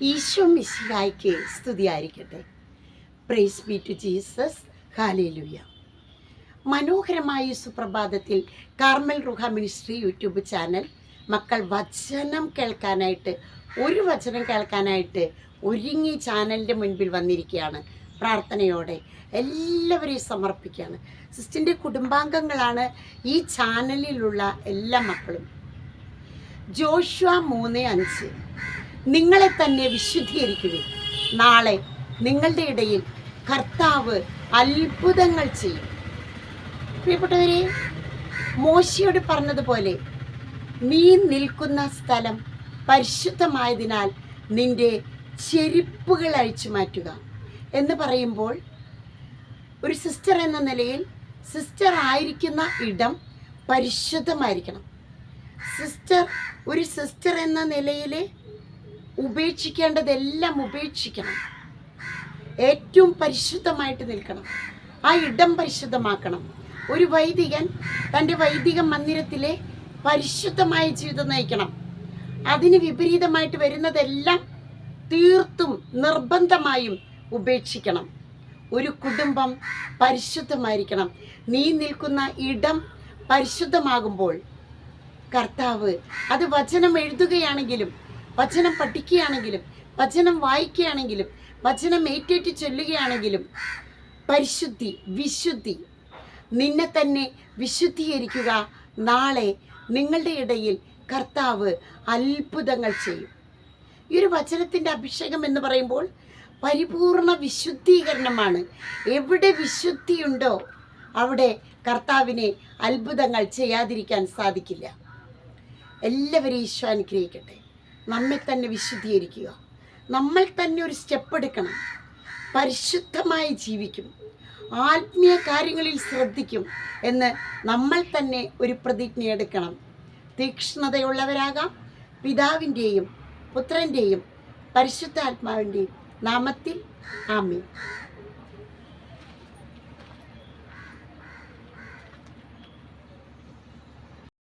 ഈശോ മിശിഹായ്ക്ക് സ്തുതിയായിരിക്കട്ടെ. Praise be to Jesus. Hallelujah. മനോഹരമായ സുപ്രഭാതത്തിൽ Carmel Ruha ministry YouTube channel മക്കൾ ഒരു വചനം കേൾക്കാനായിട്ട് ഒരുങ്ങി ചാനലിൻ്റെ മുൻപിൽ വന്നിരിക്കുകയാണ്. പ്രാർത്ഥനയോടെ എല്ലാവരെയും സമർപ്പിക്കുകയാണ്. സിസ്റ്ററിൻ്റെ കുടുംബാംഗങ്ങളാണ് ഈ ചാനലിലുള്ള എല്ലാ മക്കളും. ജോഷുവ 3:5 നിങ്ങളെ തന്നെ വിശുദ്ധീകരിക്കുവിൻ, നാളെ നിങ്ങളുടെ ഇടയിൽ കർത്താവ് അത്ഭുതങ്ങൾ ചെയ്യും. പ്രിയപ്പെട്ടവരെ, മോശയോട് പറഞ്ഞതുപോലെ നീ നിൽക്കുന്ന സ്ഥലം പരിശുദ്ധമായതിനാൽ നിന്റെ ചെരുപ്പുകൾ അഴിച്ചു മാറ്റുക എന്ന് പറയുമ്പോൾ, ഒരു സിസ്റ്റർ എന്ന നിലയിൽ സിസ്റ്റർ ആയിരിക്കുന്ന ഇടം പരിശുദ്ധമായിരിക്കണം. ഒരു സിസ്റ്റർ എന്ന നിലയിൽ ഉപേക്ഷിക്കേണ്ടതെല്ലാം ഉപേക്ഷിക്കണം. ഏറ്റവും പരിശുദ്ധമായിട്ട് നിൽക്കണം. ആ ഇടം പരിശുദ്ധമാക്കണം. ഒരു വൈദികൻ തൻ്റെ വൈദിക മന്ദിരത്തിലെ പരിശുദ്ധമായ ജീവിതം നയിക്കണം. അതിന് വിപരീതമായിട്ട് വരുന്നതെല്ലാം തീർത്തും നിർബന്ധമായും ഉപേക്ഷിക്കണം. ഒരു കുടുംബം പരിശുദ്ധമായിരിക്കണം. നീ നിൽക്കുന്ന ഇടം പരിശുദ്ധമാകുമ്പോൾ കർത്താവ് അത് വചനം എഴുതുകയാണെങ്കിലും, വചനം പഠിക്കുകയാണെങ്കിലും, വചനം വായിക്കുകയാണെങ്കിലും, വചനം ഏറ്റേറ്റ് ചൊല്ലുകയാണെങ്കിലും, പരിശുദ്ധി, വിശുദ്ധി, നിന്നെ തന്നെ വിശുദ്ധീകരിക്കുക, നാളെ നിങ്ങളുടെ ഇടയിൽ കർത്താവ് അത്ഭുതങ്ങൾ ചെയ്യും. ഈ ഒരു വചനത്തിൻ്റെ അഭിഷേകം എന്ന് പറയുമ്പോൾ പരിപൂർണ വിശുദ്ധീകരണമാണ്. എവിടെ വിശുദ്ധിയുണ്ടോ അവിടെ കർത്താവിനെ അത്ഭുതങ്ങൾ ചെയ്യാതിരിക്കാൻ സാധിക്കില്ല. എല്ലാവരെയും ഈശോ അനുഗ്രഹിക്കട്ടെ. നമ്മെ തന്നെ വിശുദ്ധീകരിക്കുക. നമ്മൾ തന്നെ ഒരു സ്റ്റെപ്പ് എടുക്കണം. പരിശുദ്ധമായി ജീവിക്കും, ആത്മീയ കാര്യങ്ങളിൽ ശ്രദ്ധിക്കും എന്ന് നമ്മൾ തന്നെ ഒരു പ്രതിജ്ഞ എടുക്കണം. തീക്ഷ്ണതയുള്ളവരാകാം. പിതാവിൻ്റെയും പുത്രൻ്റെയും പരിശുദ്ധാത്മാവിൻ്റെയും നാമത്തിൽ ആമേൻ.